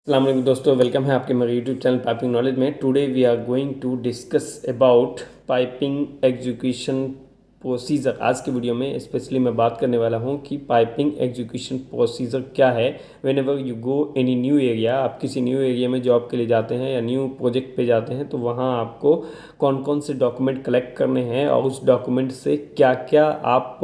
अस्सलाम वालेकुम दोस्तों, वेलकम है आपके मेरे यूट्यूब चैनल पाइपिंग नॉलेज में। Today we are going to discuss about piping execution procedure. आज की वीडियो में स्पेशली मैं बात करने वाला हूं कि पाइपिंग एग्जीक्यूशन प्रोसीजर क्या है। When ever you go any new area, आप किसी न्यू एरिया में जॉब के लिए जाते हैं या न्यू प्रोजेक्ट पे जाते हैं तो वहाँ आपको कौन कौन से डॉक्यूमेंट कलेक्ट करने हैं और उस डॉक्यूमेंट से क्या क्या आप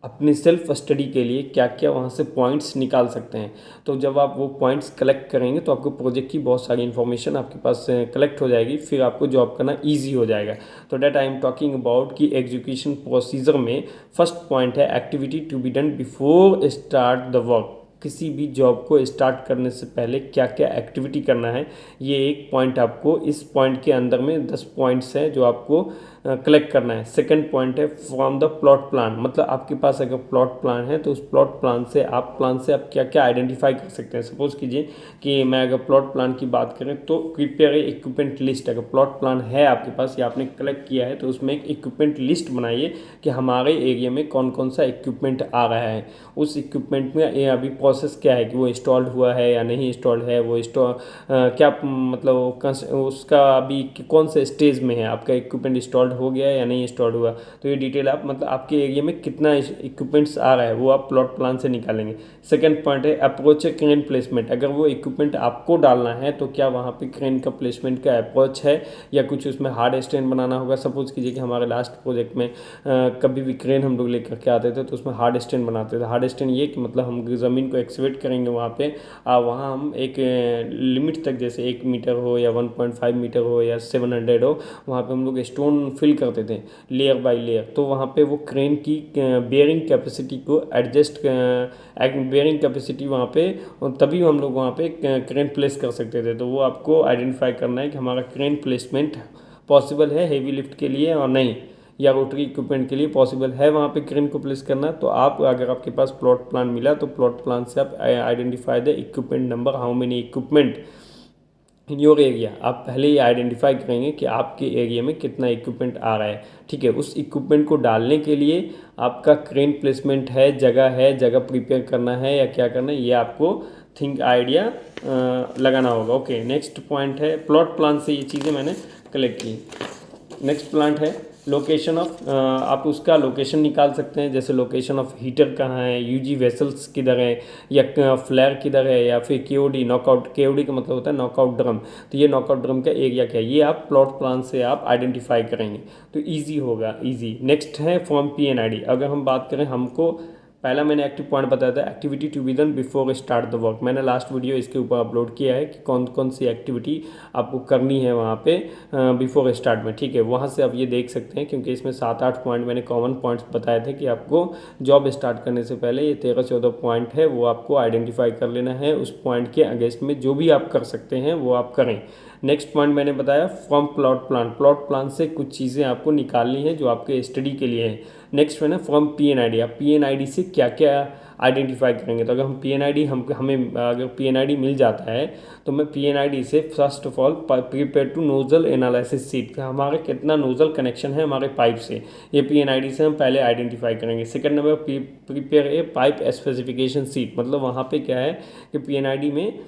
अपनी सेल्फ स्टडी के लिए क्या क्या वहाँ से पॉइंट्स निकाल सकते हैं। तो जब आप वो पॉइंट्स कलेक्ट करेंगे तो आपको प्रोजेक्ट की बहुत सारी इन्फॉर्मेशन आपके पास कलेक्ट हो जाएगी, फिर आपको जॉब करना ईजी हो जाएगा। तो that I am talking about कि एग्जीक्यूशन प्रोसीजर में फर्स्ट पॉइंट है activity to be done before start the work. किसी भी जॉब को स्टार्ट करने से पहले क्या क्या एक्टिविटी करना है, ये एक पॉइंट आपको इस पॉइंट के अंदर में 10 पॉइंट्स हैं जो आपको कलेक्ट करना है। सेकंड पॉइंट है फ्रॉम द प्लॉट प्लान, मतलब आपके पास अगर प्लॉट प्लान है तो उस प्लॉट प्लान से आप क्या क्या आइडेंटिफाई कर सकते हैं। सपोज कीजिए कि मैं अगर प्लॉट प्लान की बात करें तो प्रिपेयर इक्विपमेंट लिस्ट। अगर प्लॉट प्लान है आपके पास या आपने कलेक्ट किया है तो उसमें एक इक्विपमेंट लिस्ट बनाइए कि हमारे एरिया में कौन कौन सा इक्विपमेंट आ रहा है। उस इक्विपमेंट में ये अभी प्रोसेस क्या है कि वो इंस्टॉल्ड हुआ है या नहीं इंस्टॉल्ड है, वो क्या मतलब उसका अभी कौन से स्टेज में है, आपका इक्विपमेंट इंस्टॉल्ड हो गया या नहीं इंस्टॉल्ड हुआ। तो ये डिटेल आप मतलब आपके एरिया में कितना इक्विपमेंट्स आ रहा है वो आप प्लॉट प्लान से निकालेंगे। सेकंड पॉइंट है अप्रोच क्रेन प्लेसमेंट। अगर वो इक्विपमेंट आपको डालना है तो क्या वहाँ पे क्रेन का प्लेसमेंट का अप्रोच है या कुछ उसमें हार्ड स्टैंड बनाना होगा। सपोज कीजिए कि हमारे लास्ट प्रोजेक्ट में कभी भी क्रेन हम लोग लेकर के आते थे तो उसमें हार्ड स्टैंड बनाते थे। हार्ड स्टैंड ये कि मतलब हम ज़मीन को एक्सवेट करेंगे वहाँ पे, वहाँ हम एक लिमिट तक जैसे 1 मीटर हो या 1.5 मीटर हो या 700 हो, वहाँ पे हम लोग स्टोन फिल करते थे लेयर बाय लेयर। तो वहाँ पे वो क्रेन की बेयरिंग कैपेसिटी को एडजस्ट, बेयरिंग कैपेसिटी वहाँ पे, तभी हम लोग वहाँ पे क्रेन प्लेस कर सकते थे। तो वो आपको आइडेंटिफाई करना है कि हमारा क्रेन प्लेसमेंट पॉसिबल है हेवी लिफ्ट के लिए और नहीं, या रोटरी इक्विपमेंट के लिए पॉसिबल है वहाँ पे क्रेन को प्लेस करना। तो आप अगर आपके पास प्लॉट प्लान मिला तो प्लॉट प्लान से आप identify the equipment number, how many equipment in your area. आप पहले ही आइडेंटिफाई करेंगे कि आपके एरिया में कितना इक्विपमेंट आ रहा है। ठीक है, उस इक्विपमेंट को डालने के लिए आपका क्रेन प्लेसमेंट है, जगह प्रिपेयर करना है या क्या करना है, ये आपको थिंक आइडिया लगाना होगा। ओके, नेक्स्ट पॉइंट है प्लॉट प्लान से ये चीज़ें मैंने कलेक्ट की। नेक्स्ट प्लांट है लोकेशन ऑफ, आप उसका लोकेशन निकाल सकते हैं, जैसे लोकेशन ऑफ हीटर कहाँ है, यूजी वेसल्स किधर है, या फ्लेयर किधर है, या फिर केओडी नॉकआउट। केओडी का मतलब होता है नॉकआउट ड्रम। तो ये नॉकआउट ड्रम का एरिया क्या है, ये आप प्लॉट प्लान से आप आइडेंटिफाई करेंगे तो ईजी होगा, ईजी। नेक्स्ट है फॉर्म PNID। अगर हम बात करें, हमको पहला मैंने एक्टिव पॉइंट बताया था activity to be done before start the work. मैंने लास्ट वीडियो इसके ऊपर अपलोड किया है कि कौन कौन सी एक्टिविटी आपको करनी है वहाँ पे बिफोर स्टार्ट में। ठीक है, वहाँ से आप ये देख सकते हैं क्योंकि इसमें 7-8 पॉइंट मैंने कॉमन पॉइंट्स बताए थे कि आपको जॉब स्टार्ट करने से पहले ये 13-14 पॉइंट है वो आपको आइडेंटिफाई कर लेना है। उस पॉइंट के अगेंस्ट में जो भी आप कर सकते हैं वो आप करें। नेक्स्ट पॉइंट मैंने बताया from plot plan. Plot plan से कुछ चीज़ें आपको निकालनी है जो आपके स्टडी के लिए है। नेक्स्ट है ना फ्रॉम PNID। आप PNID से क्या क्या आइडेंटिफाई करेंगे। तो अगर हम PNID हमें अगर PNID मिल जाता है तो मैं PNID से first of all prepare to nozzle analysis sheet, हमारे कितना नोजल कनेक्शन है हमारे पाइप से, ये PNID से हम पहले आइडेंटिफाई करेंगे। Second number prepare a pipe specification seat, मतलब वहाँ पे क्या है कि PNID में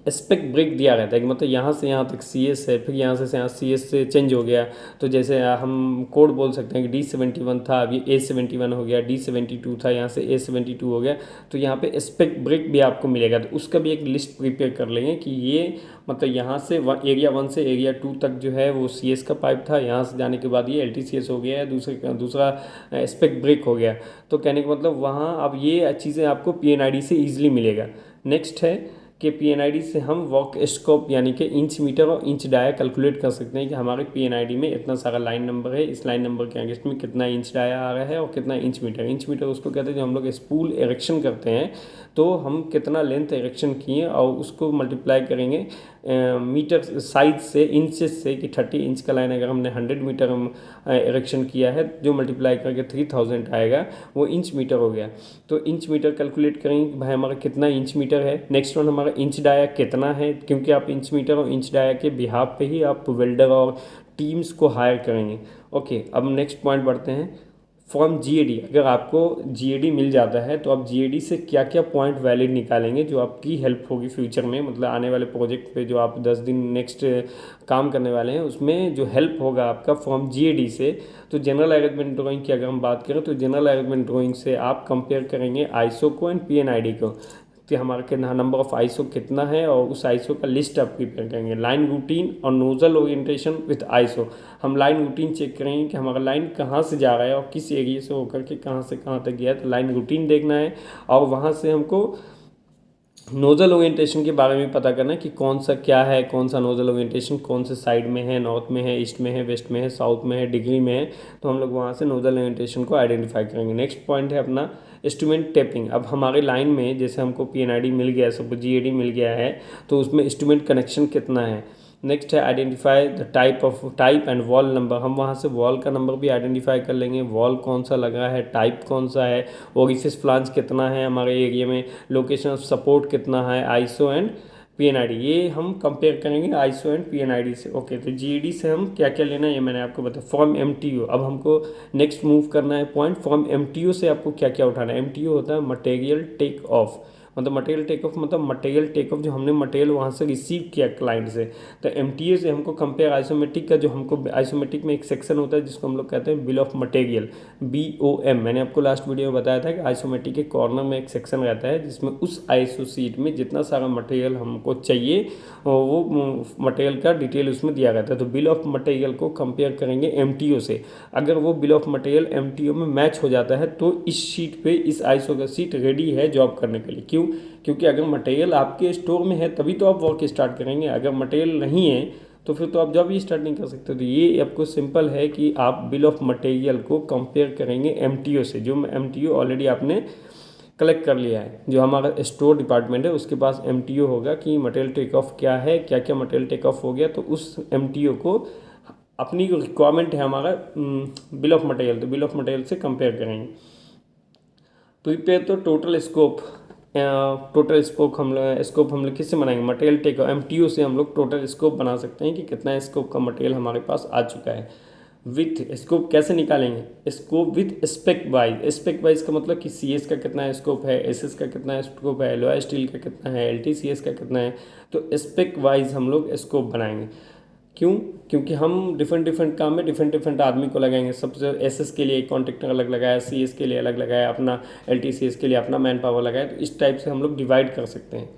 स्पेक ब्रेक दिया रहता है कि मतलब यहाँ से यहाँ तक CS है, फिर यहाँ से यहाँ CS से चेंज हो गया। तो जैसे हम कोड बोल सकते हैं कि D71 था, अभी A71 हो गया, D72 था, यहाँ से A72 हो गया। तो यहाँ पे स्पेक ब्रेक भी आपको मिलेगा, तो उसका भी एक लिस्ट प्रिपेयर कर लेंगे कि ये मतलब यहाँ से एरिया 1 से एरिया 2 तक जो है वो CS का पाइप था, यहाँ से जाने के बाद ये LTCS हो गया है, दूसरा स्पेक ब्रेक हो गया। तो कहने का मतलब वहाँ अब ये चीज़ें आपको PNID से ईजिली मिलेगा। नेक्स्ट है कि PNID से हम वर्क स्कोप यानी कि इंच मीटर और इंच डाया कैलकुलेट कर सकते हैं कि हमारे PNID में इतना सारा लाइन नंबर है, इस लाइन नंबर के अगेंस्ट में कितना इंच डाया आ रहा है और कितना इंच मीटर। इंच मीटर उसको कहते हैं जो हम लोग स्पूल इरेक्शन करते हैं तो हम कितना लेंथ इरेक्शन किए और उसको मल्टीप्लाई करेंगे मीटर साइज से, इंचेस से, कि 30 इंच का लाइन अगर हमने 100 मीटर इरेक्शन किया है जो मल्टीप्लाई करके 3000 आएगा वो इंच मीटर हो गया। तो इंच मीटर कैलकुलेट करेंगे कि भाई हमारा कितना इंच मीटर है। नेक्स्ट वन हमारा इंच डाया कितना है, क्योंकि आप इंच मीटर और इंच डाया के बिहाफ पे ही आप वेल्डर और टीम्स को हायर करेंगे। ओके, अब नेक्स्ट पॉइंट बढ़ते हैं फ्रॉम जीएडी, अगर आपको जीएडी मिल जाता है तो आप जीएडी से क्या क्या पॉइंट वैलिड निकालेंगे जो आपकी हेल्प होगी फ्यूचर में, मतलब आने वाले प्रोजेक्ट पे जो आप 10 दिन नेक्स्ट काम करने वाले हैं उसमें जो हेल्प होगा आपका फ्रॉम जीएडी से। तो जनरल अरेंजमेंट ड्राइंग की अगर हम बात करें तो जनरल अरेंजमेंट ड्राइंग से आप कंपेयर करेंगे आईएसओ को एंड पीएनआईडी को कि हमारे के नंबर ऑफ आईएसओ कितना है और उस आईएसओ का लिस्ट आप प्रिपेयर करेंगे। लाइन रूटीन और नोजल ओरिएंटेशन विथ आईएसओ, हम लाइन रूटीन चेक करेंगे कि हमारा लाइन कहाँ से जा रहा है और किस एरिया से होकर के कहाँ से कहाँ तक गया है, तो लाइन रूटीन देखना है और वहाँ से हमको नोजल ओरिएंटेशन के बारे में पता करना है कि कौन सा क्या है, कौन सा नोजल ओरिएंटेशन कौन से साइड में है, नॉर्थ में है, ईस्ट में है, वेस्ट में है, साउथ में है, डिग्री में है, तो हम लोग वहाँ से नोजल ओरिएंटेशन को आइडेंटिफाई करेंगे। नेक्स्ट पॉइंट है अपना इंस्ट्रूमेंट टेपिंग। अब हमारे लाइन में जैसे हमको पीएनआईडी मिल गया है, सब जीएडी मिल गया है, तो उसमें इंस्ट्रूमेंट कनेक्शन कितना है। नेक्स्ट है identify the type and wall number, हम वहाँ से वॉल का नंबर भी आइडेंटिफाई कर लेंगे, वॉल कौन सा लगा है, टाइप कौन सा है, ओरिफिस फ्लांज कितना है हमारे एरिया में, लोकेशन ऑफ सपोर्ट कितना है, आईएसओ एंड पीएनआईडी, ये हम कंपेयर करेंगे आईएसओ एंड पीएनआईडी से। ओके, तो जीईडी से हम क्या क्या लेना है ये मैंने आपको बताया। फ्रॉम एमटीयू, अब हमको नेक्स्ट मूव करना है पॉइंट, फ्रॉम एमटीयू से आपको क्या क्या उठाना है। एमटीयू होता है मटेरियल टेक ऑफ, मतलब मटेरियल टेक ऑफ मतलब मटेरियल टेक ऑफ जो हमने मटेरियल वहाँ से रिसीव किया क्लाइंट से। तो एमटीए से हमको कंपेयर आइसोमेट्रिक का, जो हमको आइसोमेट्रिक में एक सेक्शन होता है जिसको हम लोग कहते हैं बिल ऑफ मटेरियल, BOM। मैंने आपको लास्ट वीडियो में बताया था कि आइसोमेट्रिक के कॉर्नर में एक सेक्शन रहता है जिसमें उस आइसो सीट में जितना सारा मटेरियल हमको चाहिए वो मटेरियल का डिटेल उसमें दिया रहता है। तो बिल ऑफ मटेरियल को कंपेयर करेंगे एमटीओ से, अगर वो बिल ऑफ मटेरियल एमटीओ में मैच हो जाता है तो इस शीट पे इस आईएसओ का सीट रेडी है जॉब करने के लिए। क्यों? क्योंकि अगर मटेरियल आपके स्टोर में है तभी तो आप वर्क स्टार्ट करेंगे, अगर मटेरियल नहीं है तो फिर तो आप जॉब ही स्टार्ट नहीं कर सकते। तो ये आपको सिंपल है कि आप बिल ऑफ मटेरियल को कंपेयर करेंगे एमटीओ से, जो एमटीओ ऑलरेडी आपने कलेक्ट कर लिया है, जो हमारा स्टोर डिपार्टमेंट है उसके पास एमटीओ होगा कि मटेरियल टेक ऑफ क्या है, क्या क्या मटेरियल टेक ऑफ हो गया, तो उस एमटीओ को अपनी जो रिक्वायरमेंट है हमारा बिल ऑफ मटेरियल, तो बिल ऑफ मटेरियल से कंपेयर करेंगे। प्रिपेयर तो टोटल स्कोप हम लोग किससे बनाएंगे, मटेरियल टेक एमटीओ से हम लोग टोटल स्कोप बना सकते हैं कि कितना स्कोप का मटेरियल हमारे पास आ चुका है। विथ स्कोप कैसे निकालेंगे, स्कोप विथ स्पेक वाइज का मतलब कि सीएस का कितना स्कोप है, एसएस का कितना स्कोप है, एलॉय स्टील का कितना है, एलटीसीएस का कितना है, तो स्पेक वाइज हम लोग स्कोप बनाएंगे। क्यों? क्योंकि हम डिफरेंट काम में डिफरेंट आदमी को लगाएंगे। सबसे एसएस के लिए एक कॉन्ट्रैक्टर अलग लगाया, सीएस के लिए अलग लगाया, अपना एलटीसीएस के लिए अपना मैन पावर लगाया, तो इस टाइप से हम लोग डिवाइड कर सकते हैं।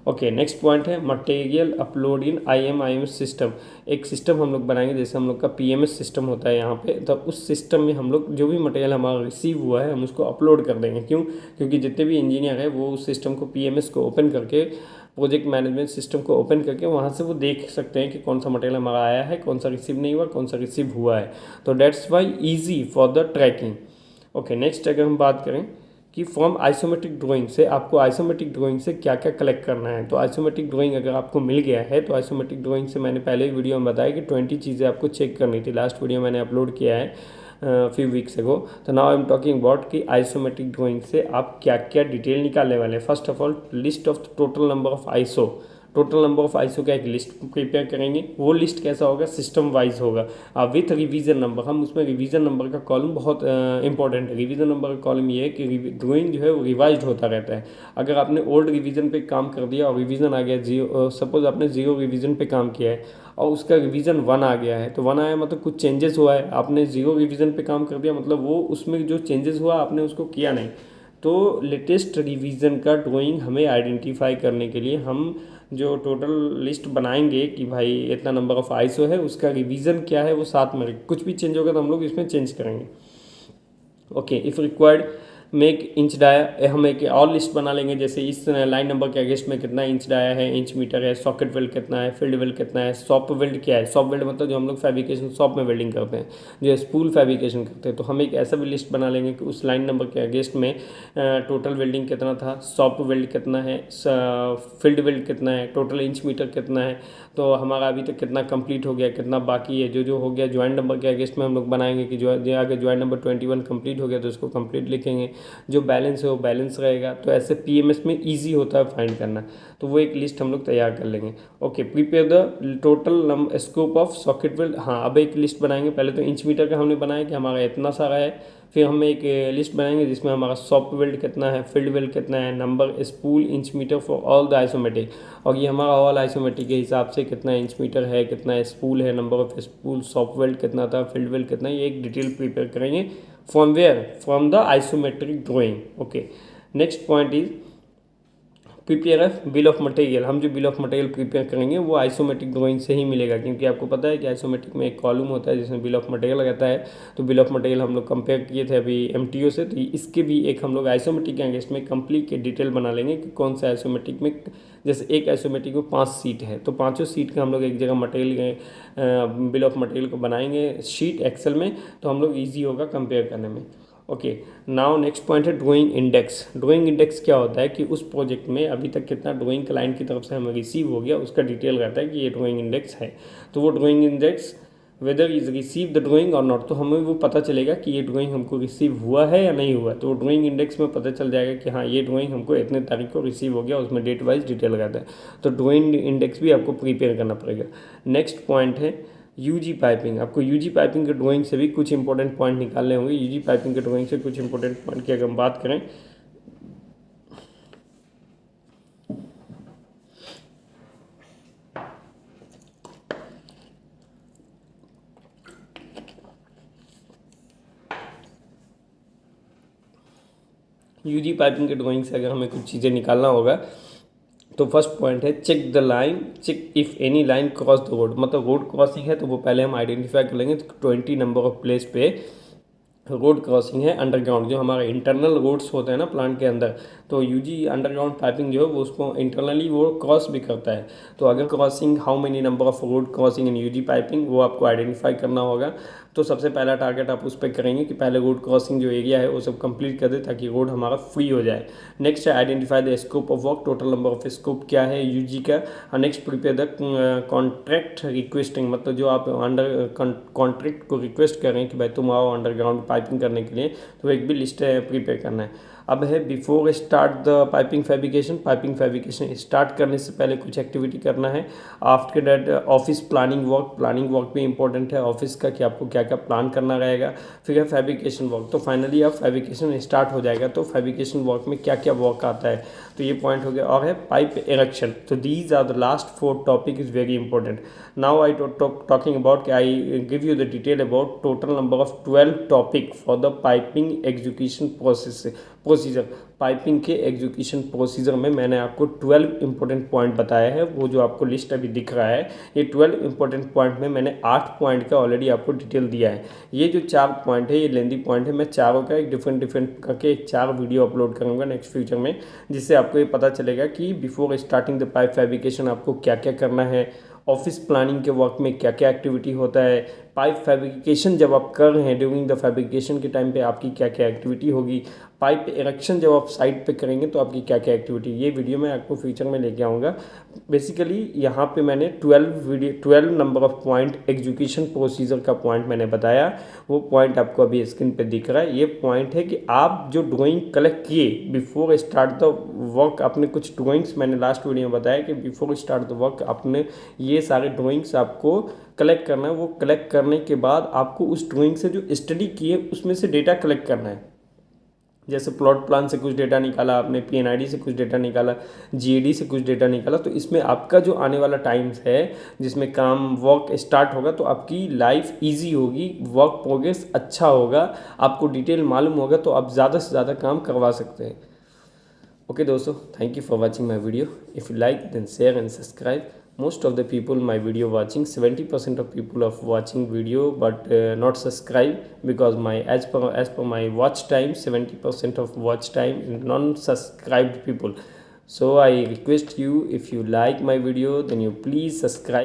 ओके, नेक्स्ट पॉइंट है material upload in IMS system. एक सिस्टम हम लोग बनाएंगे, जैसे हम लोग का PMS सिस्टम होता है यहाँ पे, तो उस सिस्टम में हम लोग जो भी मटेरियल हमारा रिसीव हुआ है हम उसको अपलोड कर देंगे। क्यों? क्योंकि जितने भी इंजीनियर हैं वो उस सिस्टम को PMS को ओपन करके, प्रोजेक्ट मैनेजमेंट सिस्टम को ओपन करके वहाँ से वो देख सकते हैं कि कौन सा मटेरियल हमारा आया है, कौन सा रिसीव नहीं हुआ, कौन सा रिसीव हुआ है। तो that's why easy for the tracking. Okay, next अगर हम बात करें कि फ्रॉम आइसोमेट्रिक ड्राइंग से आपको आइसोमेट्रिक ड्राइंग से क्या क्या कलेक्ट करना है। तो आइसोमेट्रिक ड्राइंग अगर आपको मिल गया है तो आइसोमेट्रिक ड्राइंग से मैंने पहले ही वीडियो में बताया कि 20 चीज़ें आपको चेक करनी थी, लास्ट वीडियो मैंने अपलोड किया है फ्यू वीक्स अगो। तो now I am talking about कि आइसोमेट्रिक ड्राइंग से आप क्या क्या डिटेल निकालने वाले हैं। First of all list of total number of ISO, total number of ISO का एक लिस्ट प्रिपेयर करेंगे। वो लिस्ट कैसा होगा, सिस्टम वाइज होगा विथ रिवीजन नंबर। हम उसमें रिवीजन नंबर का कॉलम बहुत इंपॉर्टेंट है। रिवीजन नंबर का कॉलम ये है कि ड्राइंग जो है वो रिवाइज होता रहता है। अगर आपने ओल्ड रिवीजन पे काम कर दिया और रिवीजन आ गया जीरो, सपोज आपने 0 रिवीजन पे काम किया है और उसका रिवीजन 1 आ गया है, तो 1 आया मतलब कुछ चेंजेस हुआ है, आपने 0 रिवीजन पे काम कर दिया मतलब वो उसमें जो चेंजेस हुआ आपने उसको किया नहीं। तो लेटेस्ट रिवीजन का ड्राइंग हमें आइडेंटिफाई करने के लिए हम जो टोटल लिस्ट बनाएंगे कि भाई इतना नंबर ऑफ आईएसओ है, उसका रिवीजन क्या है वो साथ में, कुछ भी चेंज होगा तो हम लोग इसमें चेंज करेंगे। Okay, if required make inch dia, हम एक और लिस्ट बना लेंगे, जैसे इस लाइन नंबर के अगेंस्ट में कितना इंच डाया है, इंच मीटर है, सॉकेट वेल्ड कितना है, फील्ड वेल्ड कितना है, सॉप वेल्ड क्या है। सॉप वेल्ड मतलब जो हम लोग फैब्रिकेशन शॉप में वेल्डिंग करते हैं, जो स्पूल फैब्रिकेशन करते हैं, तो हम एक ऐसा भी लिस्ट बना लेंगे कि उस लाइन नंबर के अगेंस्ट में टोटल वेल्डिंग कितना था, सॉप वेल्ड कितना है, फील्ड वेल्ड कितना है, टोटल इंच मीटर कितना है, तो हमारा अभी तक कितना कंप्लीट हो गया, कितना बाकी है, जो हो गया। ज्वाइंट नंबर के अगेंस्ट में हम लोग बनाएंगे कि जो अगर ज्वाइंट नंबर 21 कंप्लीट हो गया तो उसको कंप्लीट लिखेंगे। जो बैलेंस है वो बैलेंस रहेगा। तो ऐसे पीएमएस में ईजी होता है फाइंड करना, तो वो एक लिस्ट हम लोग तैयार कर लेंगे। Okay, prepare the total scope of socket weld. हाँ, अब एक लिस्ट बनाएंगे। पहले तो इंच मीटर का हमने बनाया कि हमारा इतना सारा है, फिर हम एक लिस्ट बनाएंगे जिसमें हमारा सॉफ्ट वेल्ड कितना है, फील्ड वेल्ड कितना है, number spool inch meter for all the isometric, और ये हमारा ऑल आइसोमेट्रिक के हिसाब से कितना इंच मीटर है, कितना स्पूल है, number of spool, soft weld कितना था, फील्ड वेल्ड कितना, ये एक डिटेल प्रिपेयर करेंगे। From where? From the isometric drawing. Okay, next point is prepare bill of material. हम जो बिल ऑफ मटेरियल प्रिपेयर करेंगे वो आइसोमेट्रिक ड्राइंग से ही मिलेगा, क्योंकि आपको पता है कि आइसोमेट्रिक में एक कॉलम होता है जिसमें बिल ऑफ मटेरियल रहता है। तो बिल ऑफ मटेरियल हम लोग कंपेयर किए थे अभी एमटीओ से, तो इसके भी एक हम लोग आइसोमेट्रिक के अगेंस्ट में कंप्लीट के डिटेल बना लेंगे कि कौन सा आइसोमेट्रिक में, जैसे एक आइसोमेट्रिक में 5 सीट है तो 5 सीट का हम लोग एक जगह मटेरियल बिल ऑफ मटेरियल को बनाएंगे शीट एक्सेल में, तो हम लोग ईजी होगा कंपेयर करने में। ओके, नाउ नेक्स्ट पॉइंट है ड्राइंग इंडेक्स। ड्राइंग इंडेक्स क्या होता है कि उस प्रोजेक्ट में अभी तक कितना ड्राइंग क्लाइंट की तरफ से हमें रिसीव हो गया उसका डिटेल रहता है कि ये ड्राइंग इंडेक्स है। तो वो drawing index whether is receive the drawing और नॉट, तो हमें वो पता चलेगा कि ये ड्राइंग हमको रिसीव हुआ है या नहीं हुआ। तो ड्राइंग इंडेक्स में पता चल जाएगा कि हाँ ये ड्राइंग हमको इतने तारीख को रिसीव हो गया, उसमें डेट वाइज डिटेल रहता है। तो ड्राइंग इंडेक्स भी आपको प्रिपेयर करना पड़ेगा। नेक्स्ट पॉइंट है यूजी पाइपिंग। आपको यूजी पाइपिंग के ड्राइंग से भी कुछ इंपॉर्टेंट पॉइंट निकालने होंगे। यूजी पाइपिंग के ड्राइंग से कुछ इंपॉर्टेंट पॉइंट की अगर हम बात करें, यूजी पाइपिंग के ड्राइंग से अगर हमें कुछ चीज़ें निकालना होगा तो फर्स्ट पॉइंट है check the line, check if any line cross the road. मतलब रोड क्रॉसिंग है तो वो पहले हम आइडेंटिफाई कर लेंगे। तो 20 नंबर ऑफ प्लेस पे रोड क्रॉसिंग है अंडरग्राउंड, जो हमारे इंटरनल रोड्स होते हैं ना प्लांट के अंदर, तो यूजी अंडरग्राउंड पाइपिंग जो है वो उसको इंटरनली वो क्रॉस भी करता है। तो अगर crossing how many number of road crossing in UG piping वो आपको आइडेंटिफाई करना होगा। तो सबसे पहला टारगेट आप उस पर करेंगे कि पहले रोड क्रॉसिंग जो एरिया है वो सब कंप्लीट कर दे ताकि रोड हमारा फ्री हो जाए। नेक्स्ट है identify the scope of work, total number of scope क्या है यूजी का। Next prepare the contract requesting, मतलब जो आप अंडर कॉन्ट्रैक्ट को रिक्वेस्ट कर रहे हैं कि भाई तुम आओ अंडरग्राउंड पाइपिंग करने के लिए, तो एक भी लिस्ट प्रिपेयर करना है। अब है before start the piping fabrication. Piping fabrication start करने से पहले कुछ एक्टिविटी करना है। After that office planning work, planning work भी इंपॉर्टेंट है ऑफिस का कि आपको क्या क्या प्लान करना रहेगा। फिर है फैब्रिकेशन वर्क, तो फाइनली अब फैब्रिकेशन स्टार्ट हो जाएगा। तो फैब्रिकेशन वर्क में क्या क्या वर्क आता है, तो ये पॉइंट हो गया। और है पाइप इरेक्शन। तो these are the last 4 topic is very important. Now I talking about, I give you the detail about total number of 12 topic for the piping execution procedure. Piping के execution procedure में मैंने आपको 12 important point बताया है। वो जो आपको list अभी दिख रहा है, ये 12 इंपॉर्टेंट पॉइंट में मैंने 8 पॉइंट का ऑलरेडी आपको डिटेल दिया है। ये जो 4 पॉइंट है ये लेंदी पॉइंट है, मैं चारों का एक डिफरेंट करके एक 4 वीडियो अपलोड करूँगा नेक्स्ट फ्यूचर में, जिससे आपको ये पता चलेगा कि before starting the pipe fabrication आपको क्या क्या करना है, ऑफिस प्लानिंग के वर्क में क्या क्या एक्टिविटी होता है, पाइप फैब्रिकेशन जब आप कर रहे हैं ड्यूरिंग द फैब्रिकेशन के टाइम पे आपकी क्या क्या एक्टिविटी होगी, पाइप इरेक्शन जब आप साइट पे करेंगे तो आपकी क्या क्या एक्टिविटी, ये वीडियो मैं आपको फ्यूचर में लेके आऊँगा। बेसिकली यहाँ पे मैंने 12 number of point execution procedure का पॉइंट मैंने बताया। वो पॉइंट आपको अभी स्क्रीन पे दिख रहा है। ये पॉइंट है कि आप जो ड्राइंग कलेक्ट किए बिफोर स्टार्ट द वर्क, आपने कुछ ड्राइंग्स मैंने लास्ट वीडियो में बताया कि बिफोर स्टार्ट द वर्क आपने ये सारे ड्राइंग्स आपको कलेक्ट करना है। वो कलेक्ट करने के बाद आपको उस ड्राइंग से जो स्टडी किए उसमें से डेटा कलेक्ट करना है। जैसे प्लॉट प्लान से कुछ डेटा निकाला आपने, पीएनआईडी से कुछ डेटा निकाला, जीएडी से कुछ डेटा निकाला, तो इसमें आपका जो आने वाला टाइम्स है जिसमें काम वर्क स्टार्ट होगा तो आपकी लाइफ इजी होगी, वर्क प्रोग्रेस अच्छा होगा, आपको डिटेल मालूम होगा, तो आप ज़्यादा से ज़्यादा काम करवा सकते हैं। ओके दोस्तों, thank you for watching my video. If you like then share and subscribe. Most of the people my video watching, 70% of people of watching video but not subscribe, because my as per my watch time 70% of watch time non subscribed people. So I request you, if you like my video then you please subscribe.